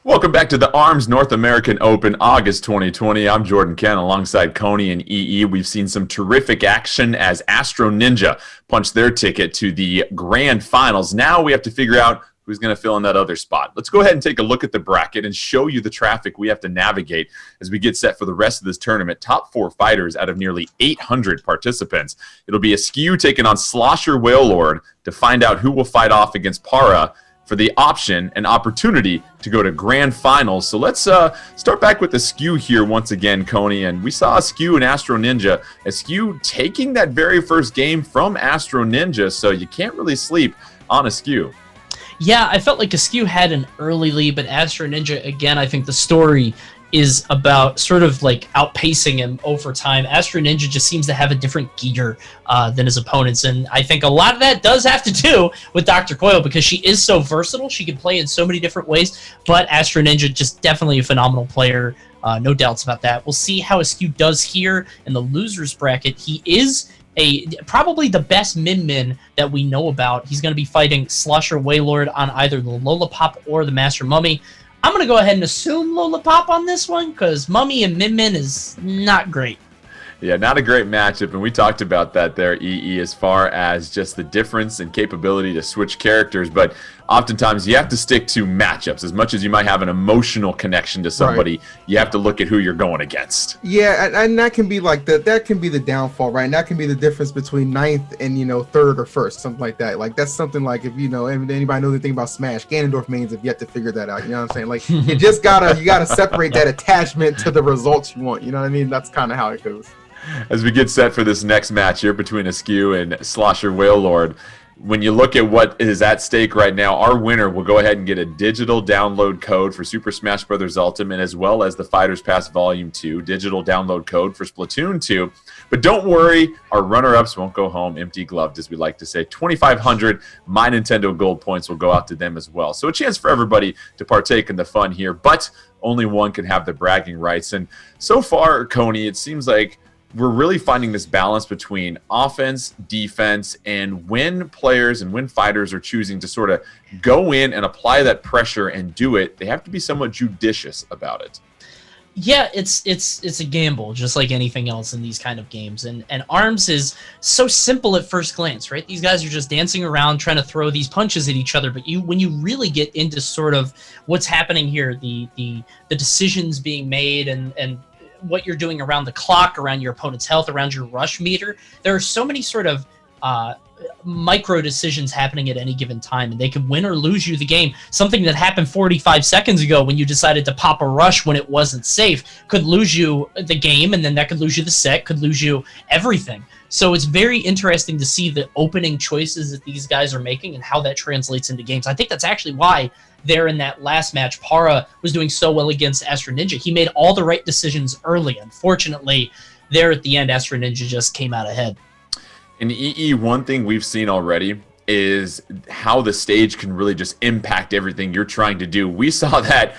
Welcome back to the ARMS North American Open, August 2020. I'm Jordan Ken alongside Coney and EE. We've seen some terrific action as Astro Ninja punched their ticket to the grand finals. Now we have to figure out who's going to fill in that other spot. Let's go ahead and take a look at the bracket and show you the traffic we have to navigate as we get set for the rest of this tournament. Top 4 fighters out of nearly 800 participants. It'll be Askew taking on Slosher Whalelord to find out who will fight off against Para for the option and opportunity to go to grand finals. So let's start back with Askew here once again, Coney. And we saw Askew and Astro Ninja. Askew taking that very first game from Astro Ninja, so you can't really sleep on Askew. Yeah, I felt like Askew had an early lead, but Astro Ninja, again, I think the story is about sort of like outpacing him over time. Astro Ninja just seems to have a different gear than his opponents, and I think a lot of that does have to do with Dr. Coyle because she is so versatile. She can play in so many different ways, but Astro Ninja just definitely a phenomenal player. No doubts about that. We'll see how Askew does here in the losers bracket. He is probably the best Min that we know about. He's going to be fighting Slosher Whalelord on either the Lollipop or the Master Mummy. I'm going to go ahead and assume Lollipop on this one because Mummy and Min is not great. Yeah, not a great matchup, and we talked about that there, EE, as far as just the difference in capability to switch characters, but oftentimes you have to stick to matchups. As much as you might have an emotional connection to somebody, right, you have to look at who you're going against. Yeah, and that can be like that can be the downfall, right? And that can be the difference between ninth and, third or first, something like that. Like, that's something like if, anybody knows anything about Smash, Ganondorf mains have yet to figure that out, you know what I'm saying? Like, you just gotta separate that attachment to the results you want, you know what I mean? That's kind of how it goes. As we get set for this next match here between Askew and Slosher Whalelord, when you look at what is at stake right now, our winner will go ahead and get a digital download code for Super Smash Bros. Ultimate, as well as the Fighters Pass Volume 2, digital download code for Splatoon 2. But don't worry, our runner-ups won't go home empty-gloved, as we like to say. 2,500 My Nintendo Gold points will go out to them as well. So a chance for everybody to partake in the fun here, but only one can have the bragging rights. And so far, Coney, it seems like we're really finding this balance between offense, defense, and when players and when fighters are choosing to sort of go in and apply that pressure and do it, they have to be somewhat judicious about it. Yeah, it's a gamble, just like anything else in these kind of games. And ARMS is so simple at first glance, right? These guys are just dancing around trying to throw these punches at each other. But when you really get into sort of what's happening here, the decisions being made and what you're doing around the clock, around your opponent's health, around your rush meter, there are so many sort of micro decisions happening at any given time, and they can win or lose you the game. Something that happened 45 seconds ago when you decided to pop a rush when it wasn't safe could lose you the game, and then that could lose you the set, could lose you everything. So it's very interesting to see the opening choices that these guys are making and how that translates into games. I think that's actually why there in that last match, Para was doing so well against Astro Ninja. He made all the right decisions early. Unfortunately, there at the end, Astro Ninja just came out ahead. In EE, one thing we've seen already is how the stage can really just impact everything you're trying to do. We saw that,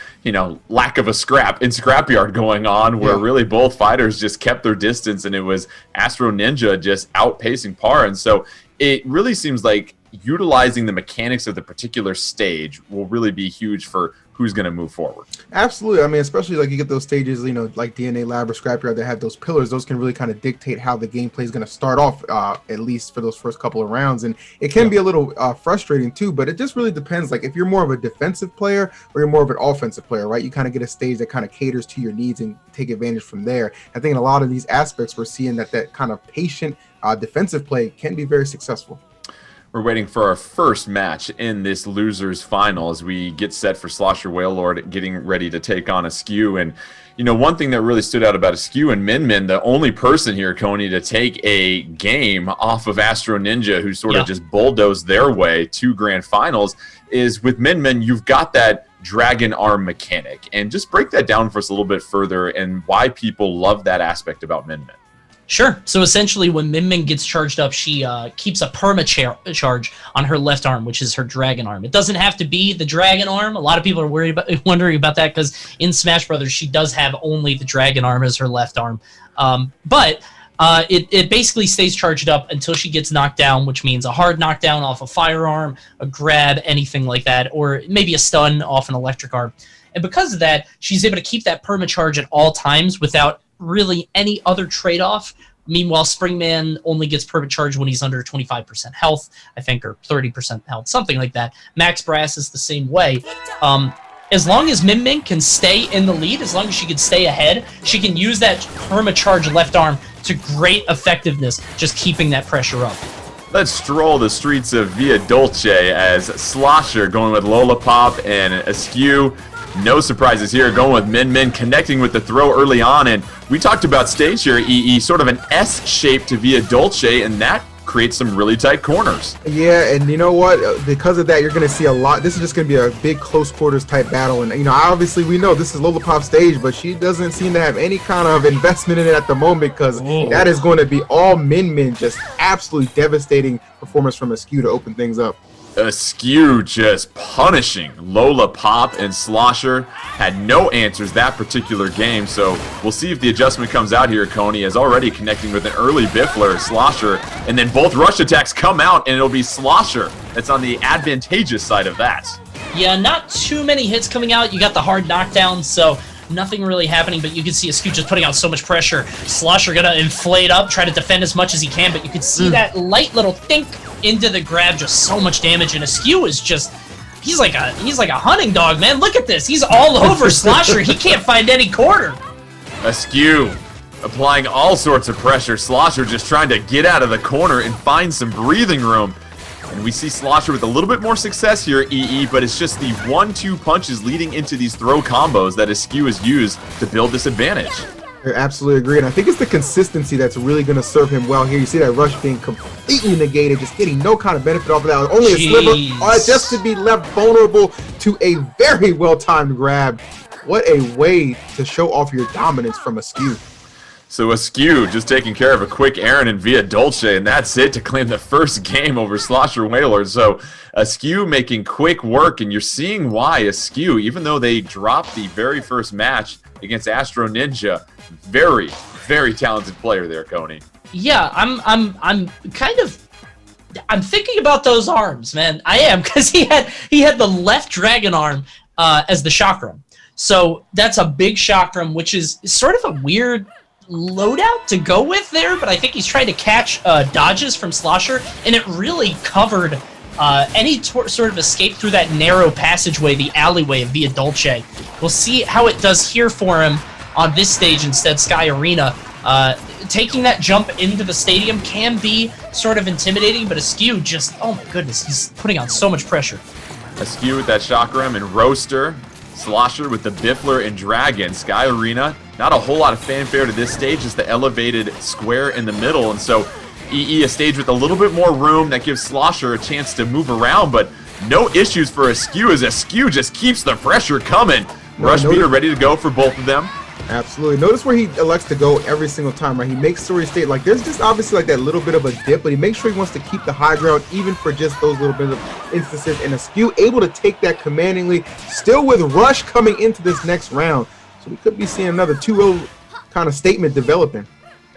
lack of a scrap in Scrapyard going on where really both fighters just kept their distance, and it was Astro Ninja just outpacing Para. And so it really seems like utilizing the mechanics of the particular stage will really be huge for who's going to move forward. Absolutely. I mean, especially like you get those stages, like DNA Lab or Scrapyard that have those pillars. Those can really kind of dictate how the gameplay is going to start off, at least for those first couple of rounds. And it can be a little frustrating too, but it just really depends. Like if you're more of a defensive player or you're more of an offensive player, right? You kind of get a stage that kind of caters to your needs and take advantage from there. I think in a lot of these aspects, we're seeing that kind of patient defensive play can be very successful. We're waiting for our first match in this losers final as we get set for Slosher Whalelord getting ready to take on Askew. And one thing that really stood out about Askew and Min, the only person here, Coney, to take a game off of Astro Ninja, who sort of just bulldozed their way to grand finals, is with Min, you've got that dragon arm mechanic. And just break that down for us a little bit further and why people love that aspect about Min. Sure. So essentially, when Min gets charged up, she keeps a perma-charge on her left arm, which is her dragon arm. It doesn't have to be the dragon arm. A lot of people are wondering about that because in Smash Brothers, she does have only the dragon arm as her left arm. But it basically stays charged up until she gets knocked down, which means a hard knockdown off a firearm, a grab, anything like that, or maybe a stun off an electric arm. And because of that, she's able to keep that permacharge at all times without really any other trade-off. Meanwhile, Springman only gets permacharge when he's under 25% health, I think, or 30% health, something like that. Max Brass is the same way. As long as Min Min can stay in the lead, as long as she can stay ahead, she can use that permacharge left arm to great effectiveness, just keeping that pressure up. Let's stroll the streets of Via Dolce as Slosher going with Lollipop and Askew. No surprises here, going with Min Min, connecting with the throw early on. And we talked about stage here, EE, sort of an S shape to Via Dolce, and that creates some really tight corners. Yeah, and you know what? Because of that, you're going to see a lot. This is just going to be a big close quarters type battle. And, obviously we know this is Lollipop's stage, but she doesn't seem to have any kind of investment in it at the moment because that is going to be all Min Min, just absolutely devastating performance from Askew to open things up. Askew just punishing Lollipop, and Slosher had no answers that particular game, so we'll see if the adjustment comes out here. Coney is already connecting with an early Biffler, Slosher, and then both rush attacks come out, and it'll be Slosher that's on the advantageous side of that. Yeah, not too many hits coming out. You got the hard knockdown, so nothing really happening, but you can see Askew just putting out so much pressure. Slosher gonna inflate up, try to defend as much as he can, but you can see that light little think into the grab, just so much damage, and Askew is just, he's like a hunting dog, man. Look at this. He's all over Slosher. He can't find any corner. Askew applying all sorts of pressure. Slosher just trying to get out of the corner and find some breathing room. And we see Slosher with a little bit more success here, EE, but it's just the 1-2 punches leading into these throw combos that Askew has used to build this advantage. I absolutely agree, and I think it's the consistency that's really going to serve him well here. You see that rush being completely negated, just getting no kind of benefit off of that. Only a sliver, just to be left vulnerable to a very well-timed grab. What a way to show off your dominance from Askew. So Askew just taking care of a quick errand in Via Dolce, and that's it to claim the first game over Slosher Whaler. So Askew making quick work, and you're seeing why Askew, even though they dropped the very first match against Astro Ninja, very, very talented player there, Coney. Yeah, I'm thinking about those arms, man. I am, because he had the left dragon arm as the chakram. So that's a big chakram, which is sort of a weird loadout to go with there, but I think he's trying to catch dodges from Slosher, and it really covered any sort of escape through that narrow passageway, the alleyway of Via Dolce. We'll see how it does here for him on this stage instead, Sky Arena. Taking that jump into the stadium can be sort of intimidating, but Askew just, oh my goodness, he's putting on so much pressure. Askew with that chakram and Roaster. Slosher with the Biffler and Dragon. Sky Arena, not a whole lot of fanfare to this stage, just the elevated square in the middle, and so EE a stage with a little bit more room that gives Slosher a chance to move around, but no issues for Askew as Askew just keeps the pressure coming. Rush meter ready to go for both of them. Absolutely. Notice where he elects to go every single time, right? He makes sure he stays, like, there's just obviously like that little bit of a dip, but he makes sure he wants to keep the high ground even for just those little bit of instances. And Askew able to take that commandingly, still with Rush coming into this next round. So we could be seeing another 2-0 kind of statement developing.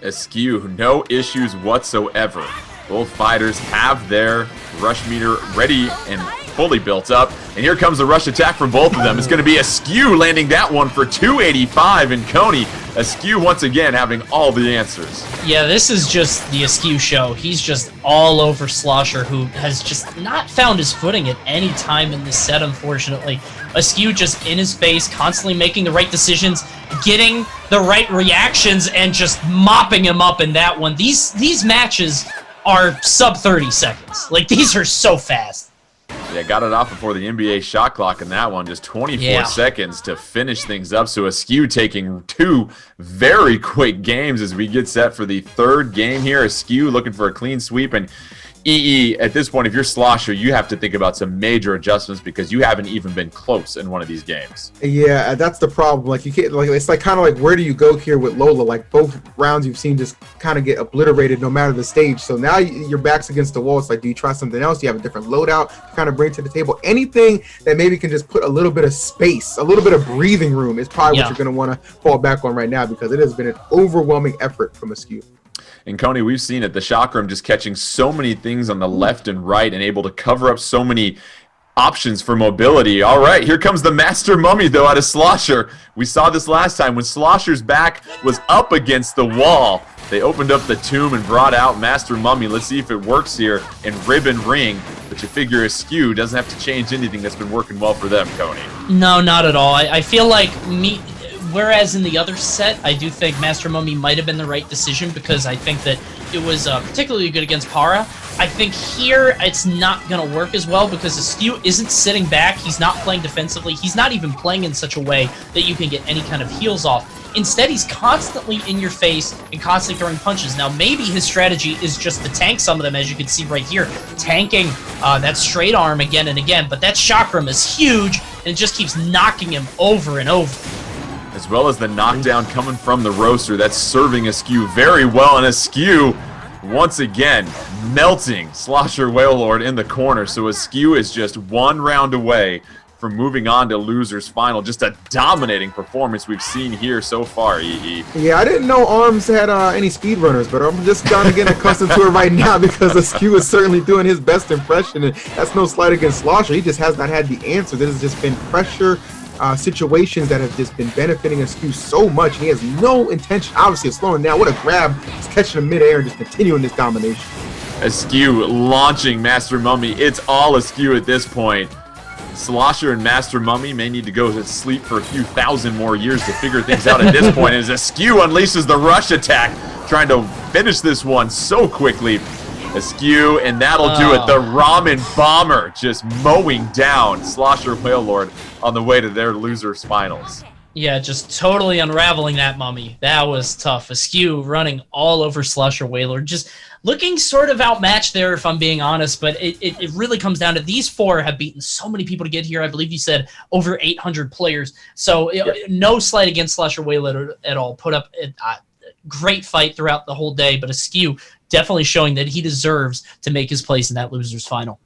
Askew, no issues whatsoever. Both fighters have their rush meter ready and fully built up. And here comes the rush attack from both of them. It's going to be Askew landing that one for 285, and Coney, Askew once again having all the answers. Yeah, this is just the Askew show. He's just all over Slosher, who has just not found his footing at any time in this set, unfortunately. Askew just in his face, constantly making the right decisions, getting the right reactions, and just mopping him up in that one. These matches are sub 30 seconds. Like, these are so fast. Yeah, got it off before the NBA shot clock in that one. Just 24 seconds to finish things up. So Askew taking two very quick games as we get set for the third game here. Askew looking for a clean sweep. And EE, at this point, if you're Slosher, you have to think about some major adjustments because you haven't even been close in one of these games. Yeah, that's the problem. Like, you can't, like, it's like kind of like, where do you go here with Lola? Like, both rounds you've seen just kind of get obliterated no matter the stage. So now your back's against the wall. It's like, do you try something else? Do you have a different loadout to kind of bring to the table? Anything that maybe can just put a little bit of space, a little bit of breathing room is probably what you're going to want to fall back on right now, because it has been an overwhelming effort from Askew. And Coney, we've seen it, the chakram just catching so many things on the left and right and able to cover up so many options for mobility. All right, here comes the Master Mummy, though, out of Slosher. We saw this last time when Slosher's back was up against the wall. They opened up the tomb and brought out Master Mummy. Let's see if it works here in Ribbon Ring. But you figure Askew doesn't have to change anything that's been working well for them, Coney. No, not at all. I feel like whereas in the other set, I do think Master Mummy might have been the right decision because I think that it was particularly good against Para. I think here it's not going to work as well because Askew isn't sitting back. He's not playing defensively. He's not even playing in such a way that you can get any kind of heals off. Instead, he's constantly in your face and constantly throwing punches. Now, maybe his strategy is just to tank some of them, as you can see right here. Tanking that straight arm again and again, but that chakram is huge, and it just keeps knocking him over and over. As well as the knockdown coming from the roaster. That's serving Askew very well, and Askew, once again, melting Slosher Wailord in the corner. So Askew is just one round away from moving on to Losers Final. Just a dominating performance we've seen here so far, EE. Yeah, I didn't know ARMS had any speedrunners, but I'm just kind of getting accustomed to it right now because Askew is certainly doing his best impression, and that's no slight against Slosher. He just has not had the answer. This has just been pressure situations that have just been benefiting Askew so much, and he has no intention, obviously, of slowing down. What a grab. He's catching him midair and just continuing this domination. Askew launching Master Mummy. It's all Askew at this point. Slosher and Master Mummy may need to go to sleep for a few thousand more years to figure things out at this point. As Askew unleashes the rush attack, trying to finish this one so quickly. Askew, and that'll do it. The Ramen Bomber just mowing down Slosher Wailord on the way to their Losers Finals. Yeah, just totally unraveling that Mummy. That was tough. Askew running all over Slosher Wailord. Just looking sort of outmatched there, if I'm being honest, but it really comes down to these four have beaten so many people to get here. I believe you said over 800 players. So no slight against Slosher Wailord at all. Put up a great fight throughout the whole day, but Askew definitely showing that he deserves to make his place in that Losers Final.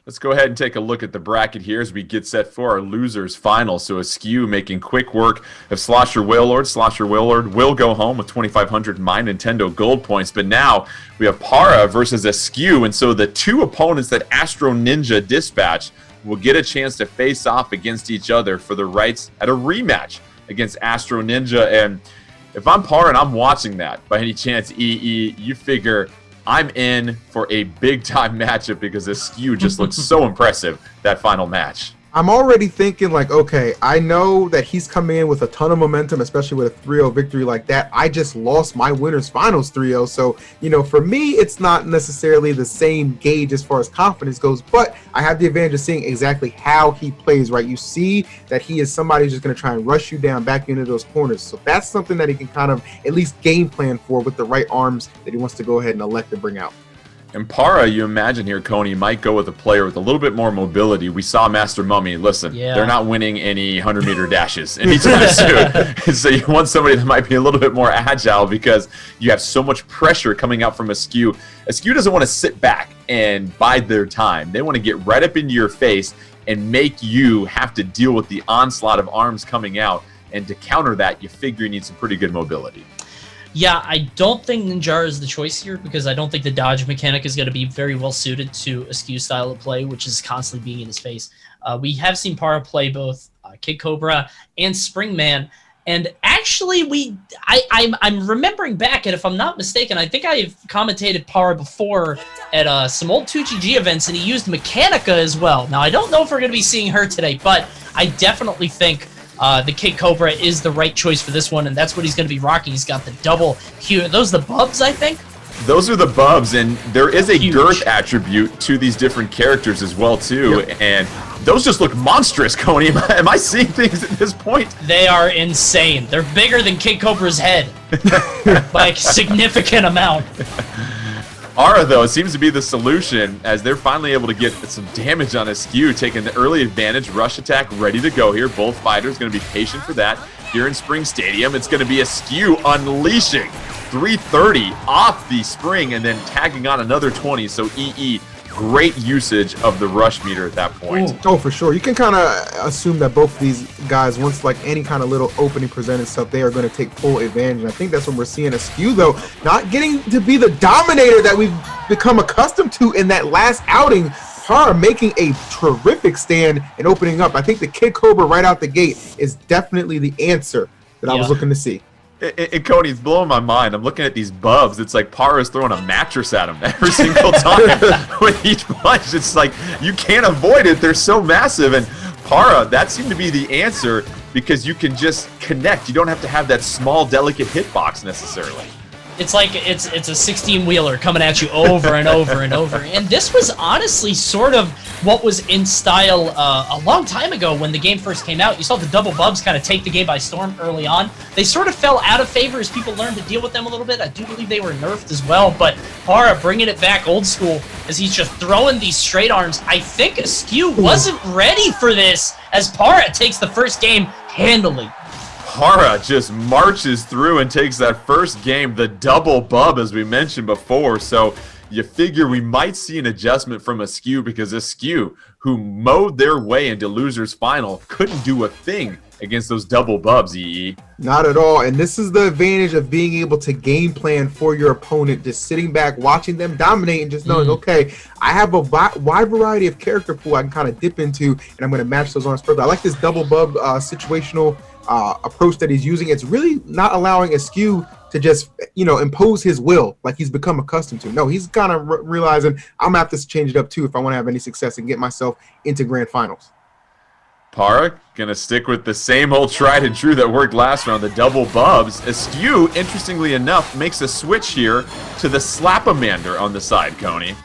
Let's go ahead and take a look at the bracket here as we get set for our Losers Final. So Askew making quick work of Slosher Wailord. Slosher Wailord will go home with 2,500 My Nintendo Gold points. But now we have Para versus Askew. And so the two opponents that Astro Ninja dispatched will get a chance to face off against each other for the rights at a rematch against Astro Ninja. And if I'm Para and I'm watching that, by any chance, EE, you figure I'm in for a big-time matchup because Askew just looks so impressive, that final match. I'm already thinking, like, okay, I know that he's coming in with a ton of momentum, especially with a 3-0 victory like that. I just lost my Winners Finals 3-0. So, you know, for me, it's not necessarily the same gauge as far as confidence goes, but I have the advantage of seeing exactly how he plays, right? You see that he is somebody who's just going to try and rush you down back into those corners. So that's something that he can kind of at least game plan for with the right arms that he wants to go ahead and elect to bring out. And Para, you imagine here, Coney, might go with a player with a little bit more mobility. We saw Master Mummy. Listen, they're not winning any 100-meter dashes anytime soon. So you want somebody that might be a little bit more agile because you have so much pressure coming out from Askew. Askew doesn't want to sit back and bide their time. They want to get right up into your face and make you have to deal with the onslaught of arms coming out. And to counter that, you figure you need some pretty good mobility. Yeah, I don't think Ninjara is the choice here because I don't think the dodge mechanic is going to be very well suited to Askew's style of play, which is constantly being in his face. We have seen Para play both Kid Cobra and Springman, and actually I'm remembering back, and if I'm not mistaken, I think I've commentated Para before at some old 2GG events, and he used Mechanica as well. Now, I don't know if we're going to be seeing her today, but I definitely think the Kid Cobra is the right choice for this one, and that's what he's going to be rocking. He's got the double Q. Are those the bubs, I think? Those are the bubs, and there is a girth attribute to these different characters as well, too. Yep. And those just look monstrous, Coney. Am I seeing things at this point? They are insane. They're bigger than Kid Cobra's head by a significant amount. Ara, though, seems to be the solution as they're finally able to get some damage on Askew, taking the early advantage. Rush attack ready to go here. Both fighters going to be patient for that. Here in Spring Stadium, it's going to be Askew unleashing 330 off the spring and then tagging on another 20. So EE, great usage of the rush meter at that point. Oh, for sure. You can kind of assume that both of these guys, once like any kind of little opening presented stuff, they are going to take full advantage. And I think that's what we're seeing. Askew, though, not getting to be the dominator that we've become accustomed to in that last outing. Para making a terrific stand and opening up. I think the Kid Cobra right out the gate is definitely the answer that I was looking to see. And Cody, it's blowing my mind. I'm looking at these bubs. It's like Para's throwing a mattress at him every single time with each punch. It's like you can't avoid it. They're so massive. And Para, that seemed to be the answer because you can just connect. You don't have to have that small, delicate hitbox necessarily. It's like it's a 16-wheeler coming at you over and over and over. And this was honestly sort of what was in style a long time ago when the game first came out. You saw the double bubs kind of take the game by storm early on. They sort of fell out of favor as people learned to deal with them a little bit. I do believe they were nerfed as well, but Para bringing it back old school as he's just throwing these straight arms. I think Askew wasn't ready for this as Para takes the first game handily. Para just marches through and takes that first game, the double bub, as we mentioned before. So you figure we might see an adjustment from Askew because Askew, who mowed their way into losers final, couldn't do a thing against those double bubs, EE. Not at all. And this is the advantage of being able to game plan for your opponent, just sitting back, watching them dominate and just knowing, okay, I have a wide variety of character pool I can kind of dip into, and I'm going to match those arms further. I like this double bub situational approach that he's using. It's really not allowing Askew to just, impose his will like he's become accustomed to. No, he's kind of realizing I'm going to have to change it up too if I want to have any success and get myself into grand finals. Para gonna stick with the same old tried and true that worked last round, the double bubs. Askew, interestingly enough, makes a switch here to the Slap-A-Mander on the side, Coney.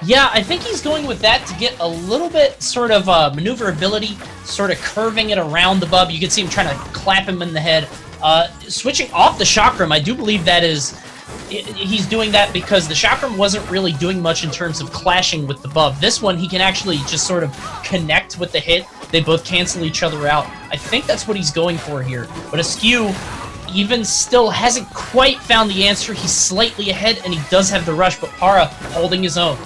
Yeah, I think he's going with that to get a little bit sort of maneuverability, sort of curving it around the bub. You can see him trying to clap him in the head. Switching off the chakram, I do believe that is... He's doing that because the chakram wasn't really doing much in terms of clashing with the bub. This one, he can actually just sort of connect with the hit. They both cancel each other out. I think that's what he's going for here. But Askew even still hasn't quite found the answer. He's slightly ahead, and he does have the rush, but Para holding his own.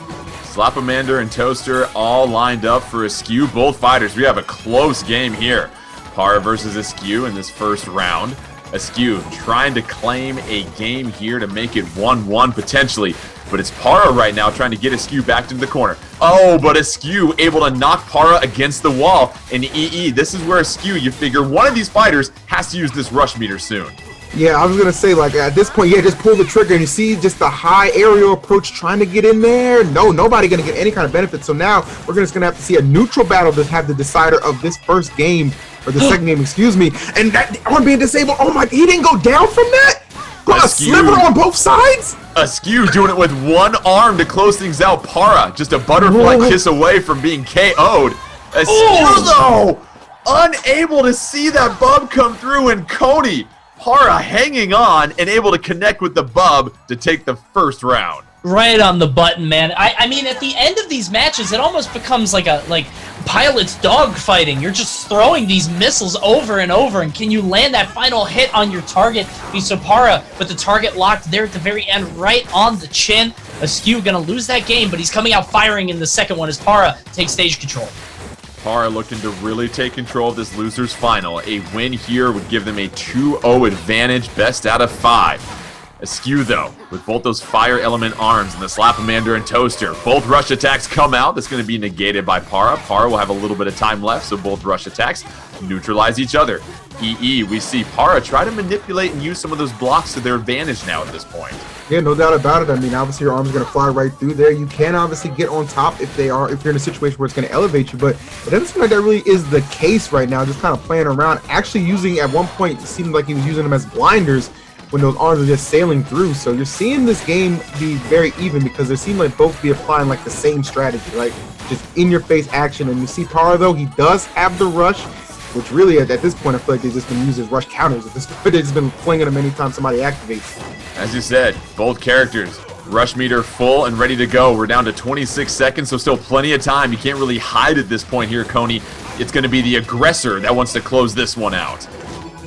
Slap-A-Mander and Toaster all lined up for Askew. Both fighters, we have a close game here. Para versus Askew in this first round. Askew trying to claim a game here to make it 1-1 potentially, but it's Para right now trying to get Askew back into the corner. Oh, but Askew able to knock Para against the wall. And EE, this is where Askew, you figure one of these fighters has to use this rush meter soon. Yeah, I was going to say, like, at this point, just pull the trigger, and you see just the high aerial approach trying to get in there. No, nobody going to get any kind of benefit. So now we're just going to have to see a neutral battle to have the decider of this first game, or the second game, excuse me. And that arm being disabled, oh my, he didn't go down from that? Got a sliver on both sides? Askew doing it with one arm to close things out. Para just a butterfly kiss away from being KO'd. Askew, though, unable to see that bub come through, and Coney, Para hanging on and able to connect with the bub to take the first round. Right on the button, man. I mean, at the end of these matches, it almost becomes like pilots dogfighting. You're just throwing these missiles over and over, and can you land that final hit on your target? So Para with the target locked there at the very end, right on the chin. Askew gonna lose that game, but he's coming out firing in the second one as Para takes stage control. Para looking to really take control of this losers final. A win here would give them a 2-0 advantage, best out of 5. Askew, though, with both those fire element arms and the Slap-A-Mander and Toaster. Both rush attacks come out. That's going to be negated by Para. Para will have a little bit of time left, so both rush attacks neutralize each other. EE, we see Para try to manipulate and use some of those blocks to their advantage now at this point. Yeah, no doubt about it. I mean, obviously your arms are going to fly right through there. You can obviously get on top if you're in a situation where it's going to elevate you, but it doesn't seem like that really is the case right now. Just kind of playing around. Actually using, at one point, it seemed like he was using them as blinders when those arms are just sailing through. So you're seeing this game be very even because they seem like both be applying like the same strategy, like just in-your-face action. And you see Para, though, he does have the rush, which really at this point I feel like they've just been using as rush counters. At this point, they've just been flinging them anytime somebody activates. As you said, both characters, rush meter full and ready to go. We're down to 26 seconds, so still plenty of time. You can't really hide at this point here, Coney. It's going to be the aggressor that wants to close this one out.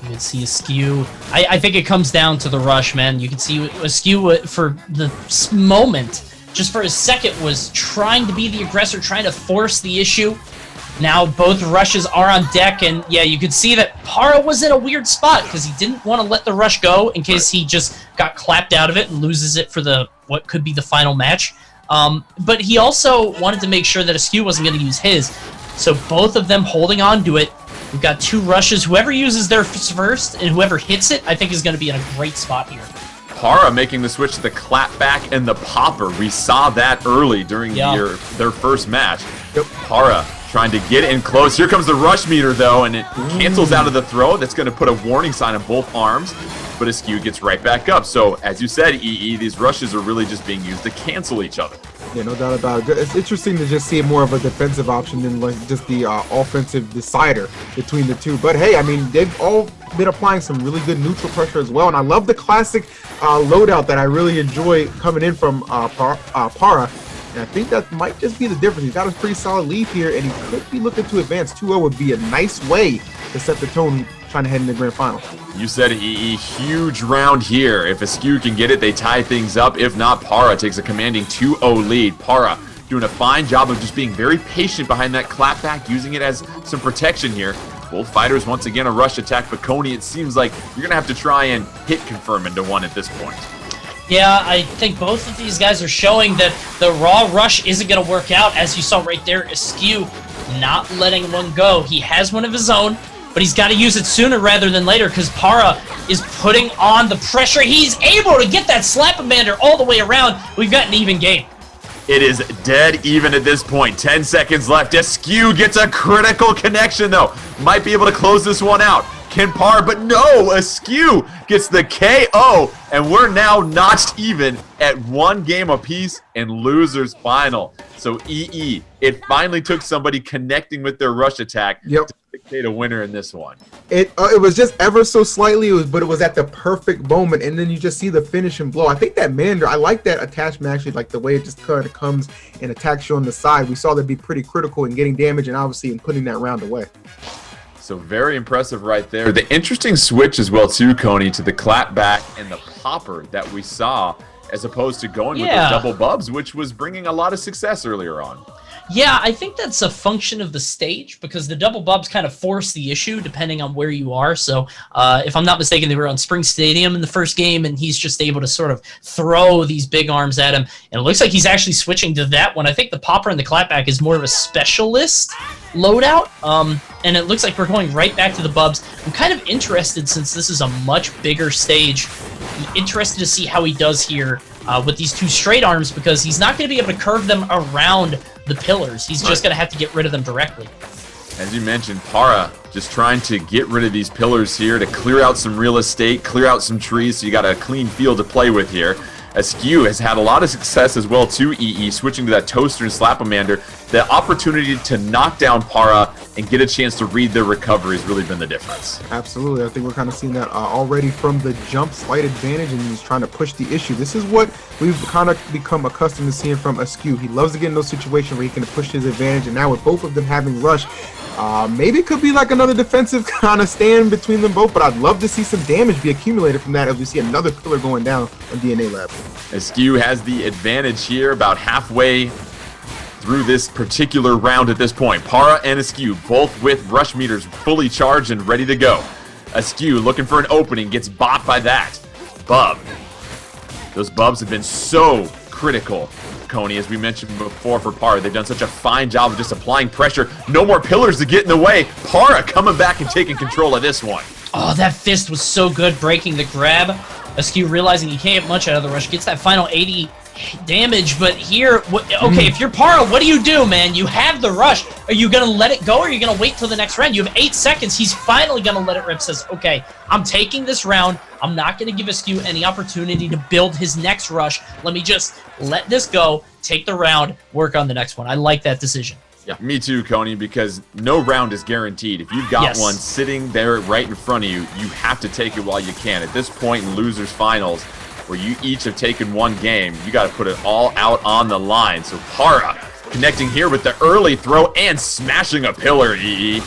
You can see Askew. I think it comes down to the rush, man. You can see Askew for the moment, just for a second, was trying to be the aggressor, trying to force the issue. Now both rushes are on deck, and yeah, you could see that Para was in a weird spot because he didn't want to let the rush go in case he just got clapped out of it and loses it for what could be the final match. But he also wanted to make sure that Askew wasn't going to use his. So both of them holding on to it. We've got 2 rushes. Whoever uses their first and whoever hits it, I think is going to be in a great spot here. Para making the switch to the clapback and the popper. We saw that early during their first match. Para trying to get in close. Here comes the rush meter, though, and it cancels out of the throw. That's going to put a warning sign on both arms, but Askew gets right back up. So, as you said, EE, these rushes are really just being used to cancel each other. Yeah, no doubt about it. It's interesting to just see more of a defensive option than like just the offensive decider between the two. But hey, I mean, they've all been applying some really good neutral pressure as well. And I love the classic loadout that I really enjoy coming in from Para. And I think that might just be the difference. He's got a pretty solid lead here, and he could be looking to advance. 2-0 would be a nice way to set the tone trying to head into the grand final. You said it, EE. Huge round here. If Askew can get it, they tie things up. If not, Para takes a commanding 2-0 lead. Para doing a fine job of just being very patient behind that clapback, using it as some protection here. Both fighters, once again, a rush attack, but Coney, it seems like you're going to have to try and hit confirm into one at this point. Yeah, I think both of these guys are showing that the raw rush isn't going to work out. As you saw right there, Askew not letting one go. He has one of his own, but he's got to use it sooner rather than later because Para is putting on the pressure. He's able to get that Slap-a-Mander all the way around. We've got an even game. It is dead even at this point. 10 seconds left. Askew gets a critical connection, though. Might be able to close this one out. Can Para, but no, Askew gets the KO, and we're now notched even at 1 game apiece in losers final. So EE, it finally took somebody connecting with their rush attack to dictate a winner in this one. It was just ever so slightly, but it was at the perfect moment, and then you just see the finishing blow. I think that Mander, I like that attachment actually, like the way it just kind of comes and attacks you on the side. We saw that be pretty critical in getting damage and obviously in putting that round away. So very impressive right there. The interesting switch as well too, Coney, to the clapback and the popper that we saw as opposed to going with the double bubs, which was bringing a lot of success earlier on. Yeah, I think that's a function of the stage because the double bubs kind of force the issue depending on where you are. So if I'm not mistaken, they were on Spring Stadium in the first game, and he's just able to sort of throw these big arms at him. And it looks like he's actually switching to that one. I think the popper and the clapback is more of a specialist loadout. And it looks like we're going right back to the bubs. I'm kind of interested since this is a much bigger stage. I'm interested to see how he does here with these 2 straight arms because he's not going to be able to curve them around the pillars. He's just going to have to get rid of them directly. As you mentioned, Para just trying to get rid of these pillars here to clear out some real estate, clear out some trees, so you got a clean field to play with here. Askew has had a lot of success as well too, EE, switching to that toaster and Slap-a-Mander. The opportunity to knock down Para and get a chance to read their recovery has really been the difference. Absolutely. I think we're kind of seeing that already from the jump, slight advantage, and he's trying to push the issue. This is what we've kind of become accustomed to seeing from Askew. He loves to get in those situations where he can push his advantage, and now with both of them having rush, maybe it could be like another defensive kind of stand between them both, but I'd love to see some damage be accumulated from that as we see another pillar going down on DNA Lab. Askew has the advantage here about halfway through this particular round at this point. Para and Askew both with rush meters fully charged and ready to go. Askew looking for an opening, gets bopped by that. Bub. Those bubs have been so critical, Coney, as we mentioned before for Para. They've done such a fine job of just applying pressure. No more pillars to get in the way. Para coming back and taking control of this one. Oh, that fist was so good, breaking the grab. Askew realizing he can't get much out of the rush, gets that final 80 damage, but here, okay, if you're Para, what do, man? You have the rush. Are you going to let it go, or are you going to wait till the next round? You have 8 seconds. He's finally going to let it rip, says, okay, I'm taking this round. I'm not going to give Askew any opportunity to build his next rush. Let me just let this go, take the round, work on the next one. I like that decision. Yeah, me too, Coney, because no round is guaranteed. If you've got one sitting there right in front of you, you have to take it while you can. At this point in losers finals, where you each have taken one game, you got to put it all out on the line. So Para connecting here with the early throw and smashing a pillar, EE.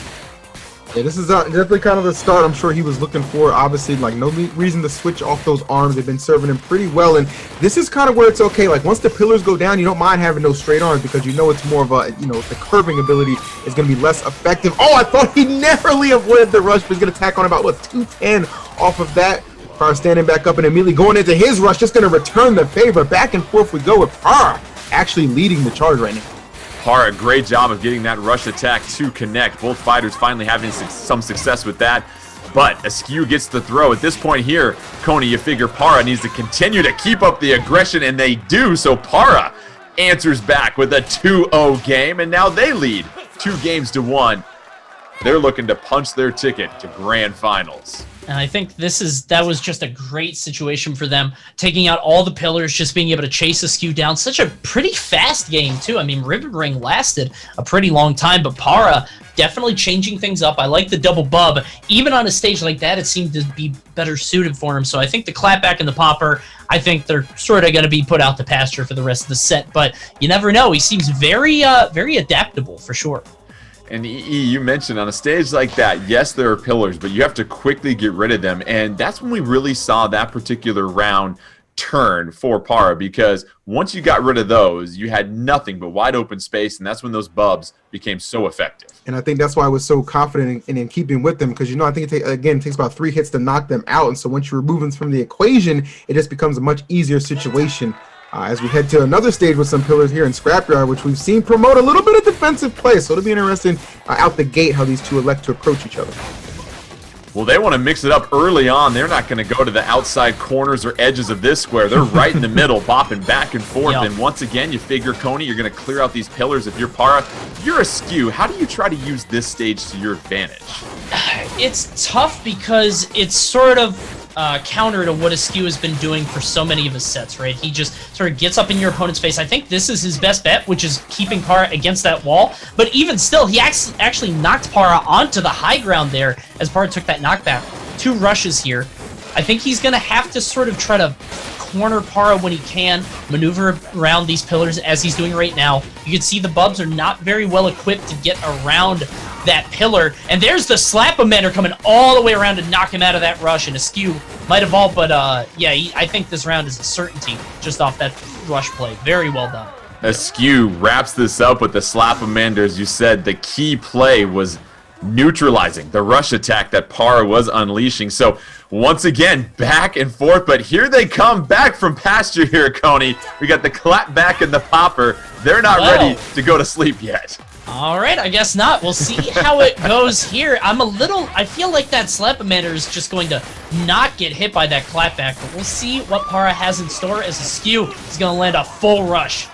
Yeah, this is definitely kind of the start I'm sure he was looking for. Obviously, like, no reason to switch off those arms. They've been serving him pretty well, and this is kind of where it's okay. Like, once the pillars go down, you don't mind having those straight arms because you know it's more of a, the curving ability is going to be less effective. Oh, I thought he narrowly avoided the rush, but he's going to tack on about, 210 off of that. Para standing back up and immediately going into his rush, just going to return the favor. Back and forth we go with Para actually leading the charge right now. Para, great job of getting that rush attack to connect. Both fighters finally having some success with that. But Askew gets the throw. At this point here, Coney, you figure Para needs to continue to keep up the aggression, and they do. So Para answers back with a 2-0 game, and now they lead 2-1. They're looking to punch their ticket to grand finals. And I think that was just a great situation for them, taking out all the pillars, just being able to chase Askew down. Such a pretty fast game, too. I mean, Ribbon Ring lasted a pretty long time, but Para definitely changing things up. I like the double bub. Even on a stage like that, it seemed to be better suited for him. So I think the clapback and the popper, I think they're sort of going to be put out to pasture for the rest of the set. But you never know. He seems very adaptable, for sure. And EE, you mentioned on a stage like that, yes, there are pillars, but you have to quickly get rid of them. And that's when we really saw that particular round turn for Para, because once you got rid of those, you had nothing but wide open space, and that's when those bubs became so effective. And I think that's why I was so confident in keeping with them, because, I think it takes about 3 hits to knock them out. And so once you remove them from the equation, it just becomes a much easier situation. As we head to another stage with some pillars here in Scrapyard, which we've seen promote a little bit of defensive play. So it'll be interesting out the gate how these two elect to approach each other. Well, they want to mix it up early on. They're not going to go to the outside corners or edges of this square. They're right in the middle, bopping back and forth. Yep. And once again, you figure, Coney, you're going to clear out these pillars. If you're Para, you're Askew. How do you try to use this stage to your advantage? It's tough because it's sort of counter to what Askew has been doing for so many of his sets, right? He just sort of gets up in your opponent's face. I think this is his best bet, which is keeping Para against that wall. But even still, he actually knocked Para onto the high ground there as Para took that knockback. 2 rushes here. I think he's going to have to sort of try to corner Para when he can, maneuver around these pillars as he's doing right now. You can see the bubs are not very well equipped to get around that pillar, and there's the Slap-O-Mander coming all the way around to knock him out of that rush, and Askew might have all, but I think this round is a certainty just off that rush play. Very well done. Askew wraps this up with the Slap-O-Mander. As you said, the key play was neutralizing the rush attack that Para was unleashing. So once again, back and forth, but here they come back from pasture here, Coney. We got the clap back and the popper. They're not ready to go to sleep yet. All right, I guess not. We'll see how it goes here. I feel like that Slap-O-Mander is just going to not get hit by that clapback, but we'll see what Para has in store as Askew is going to land a full rush.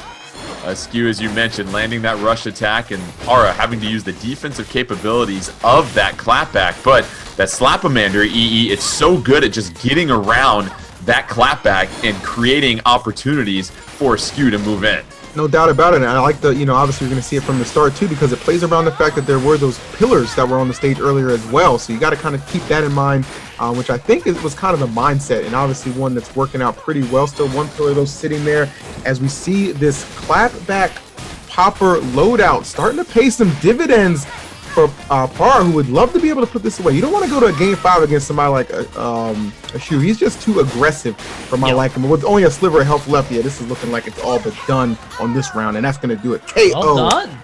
Askew, as you mentioned, landing that rush attack, and Para having to use the defensive capabilities of that clapback. But that Slap-O-Mander, EE, it's so good at just getting around that clapback and creating opportunities for Askew to move in. No doubt about it. And I like the, obviously you're going to see it from the start too, because it plays around the fact that there were those pillars that were on the stage earlier as well. So you got to kind of keep that in mind, which I think was kind of the mindset, and obviously one that's working out pretty well. Still 1 pillar though sitting there as we see this clapback popper loadout starting to pay some dividends for Para, who would love to be able to put this away. You don't want to go to a game 5 against somebody like Askew. He's just too aggressive for my liking. But with only a sliver of health left, this is looking like it's all but done on this round, and that's going to do it. KO. Well done.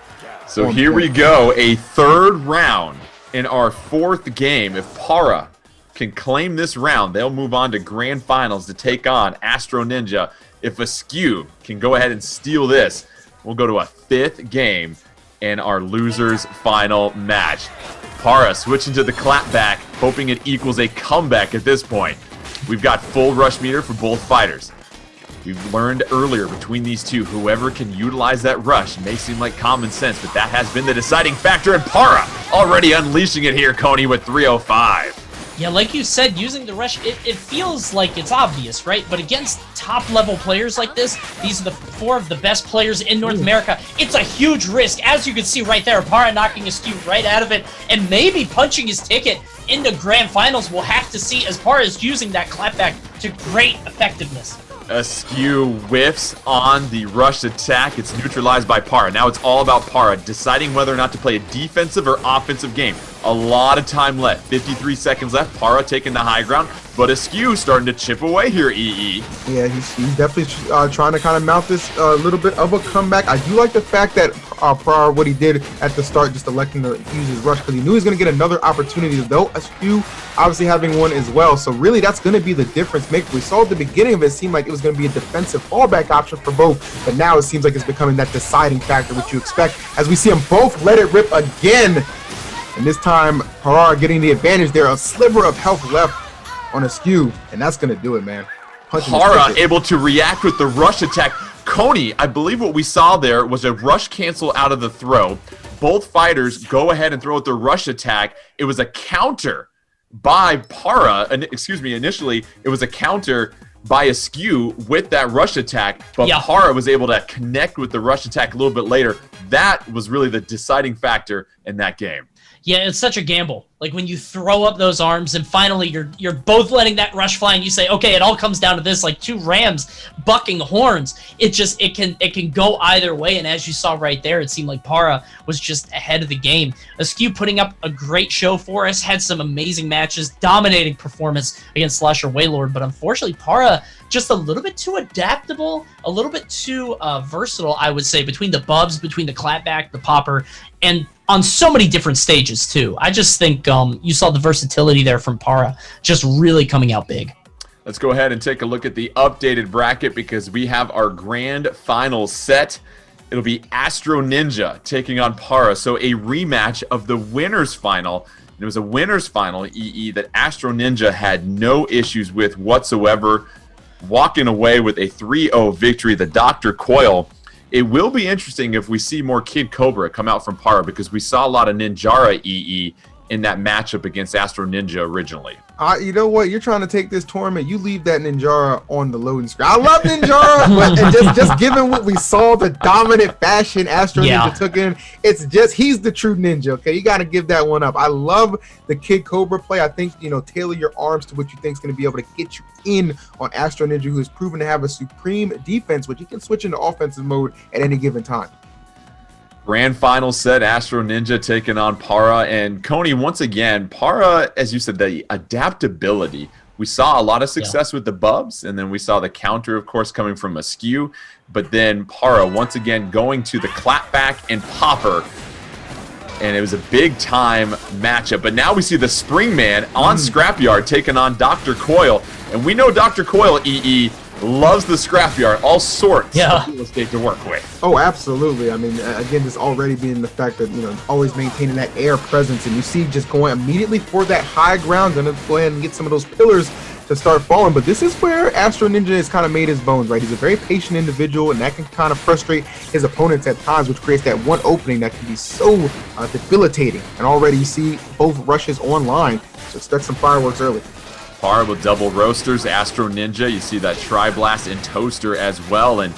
So here we go, a 3rd round in our 4th game. If Para can claim this round, they'll move on to grand finals to take on Astro Ninja. If Askew can go ahead and steal this, we'll go to a 5th game in our losers final match. Para switching to the clapback, hoping it equals a comeback at this point. We've got full rush meter for both fighters. We've learned earlier between these two, whoever can utilize that rush may seem like common sense, but that has been the deciding factor, and Para already unleashing it here, Coney, with 305. Yeah, like you said, using the rush, it feels like it's obvious, right? But against top-level players like this, these are the 4 of the best players in North America. It's a huge risk, as you can see right there. Para knocking Askew right out of it and maybe punching his ticket into grand finals. We'll have to see as Para is using that clapback to great effectiveness. Askew whiffs on the rush attack. It's neutralized by Para. Now it's all about Para deciding whether or not to play a defensive or offensive game. A lot of time left. 53 seconds left. Para taking the high ground, but Askew starting to chip away here, EE. Yeah, he's definitely trying to kind of mount this little bit of a comeback. I do like the fact that Prar what he did at the start, just electing to use his rush because he knew he was going to get another opportunity, though Askew obviously having one as well. So really that's going to be the difference maker. We saw at the beginning of it seemed like it was going to be a defensive fallback option for both, but now it seems like it's becoming that deciding factor, which you expect as we see them both let it rip again. And this time, Prar getting the advantage there, a sliver of health left on Askew, and that's going to do it, man. Para able to react with the rush attack. Coney, I believe what we saw there was a rush cancel out of the throw. Both fighters go ahead and throw out their rush attack. It was a counter by Para. Initially, it was a counter by Askew with that rush attack, but Para was able to connect with the rush attack a little bit later. That was really the deciding factor in that game. Yeah, it's such a gamble. Like when you throw up those arms and finally you're both letting that rush fly and you say, okay, it all comes down to this, like two rams bucking horns. It can go either way. And as you saw right there, it seemed like Para was just ahead of the game. Askew putting up a great show for us, had some amazing matches, dominating performance against Slasher Waylord, but unfortunately Para just a little bit too adaptable, a little bit too versatile, I would say, between the bubs, between the clapback, the popper, and on so many different stages too. I just think you saw the versatility there from Para just really coming out big. Let's go ahead and take a look at the updated bracket because we have our grand final set. It'll be Astro Ninja taking on Para. So a rematch of the winners final. It was a winners final, EE, that Astro Ninja had no issues with whatsoever, walking away with a 3-0 victory. The Dr. Coil. It will be interesting if we see more Kid Cobra come out from Para because we saw a lot of Ninjara EE in that matchup against Astro Ninja originally. You know what? You're trying to take this tournament. You leave that Ninjara on the loading screen. I love Ninjara, but just given what we saw, the dominant fashion Astro Ninja took in, it's just he's the true ninja. Okay, you got to give that one up. I love the Kid Cobra play. I think tailor your arms to what you think is going to be able to get you in on Astro Ninja, who has proven to have a supreme defense, which you can switch into offensive mode at any given time. Grand final set, Astro Ninja taking on Para. And Coney, once again, Para, as you said, the adaptability. We saw a lot of success with the bubs, and then we saw the counter, of course, coming from Askew. But then Para, once again, going to the clapback and popper. And it was a big-time matchup. But now we see the Springman on Scrapyard taking on Dr. Coil. And we know Dr. Coil, EE, loves the Scrapyard, all sorts of real estate to work with. Oh, absolutely. I mean, again, just already being the fact that, always maintaining that air presence, and you see just going immediately for that high ground, gonna go ahead and get some of those pillars to start falling. But this is where Astro Ninja has kind of made his bones, right? He's a very patient individual, and that can kind of frustrate his opponents at times, which creates that one opening that can be so debilitating. And already you see both rushes online, so expect some fireworks early. Para with double roasters, Astro Ninja. You see that Tri-Blast and Toaster as well. And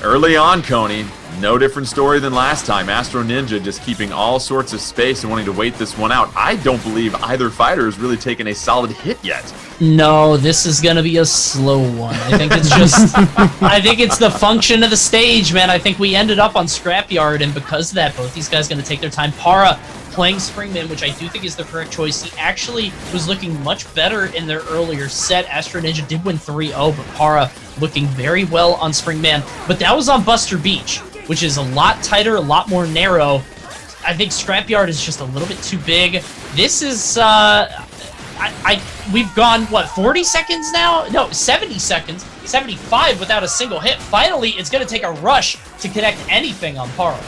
early on, Coney, no different story than last time. Astro Ninja just keeping all sorts of space and wanting to wait this one out. I don't believe either fighter has really taken a solid hit yet. No, this is going to be a slow one. I think it's just, I think it's the function of the stage, man. I think we ended up on Scrapyard, and because of that, both these guys going to take their time. Para playing Springman, which I do think is the correct choice. He actually was looking much better in their earlier set. Astro Ninja did win 3-0, but Para looking very well on Springman. But that was on Buster Beach, which is a lot tighter, a lot more narrow. I think Scrapyard is just a little bit too big. This is, we've gone, what, 40 seconds now? No, 70 seconds, 75 without a single hit. Finally, it's going to take a rush to connect anything on Para.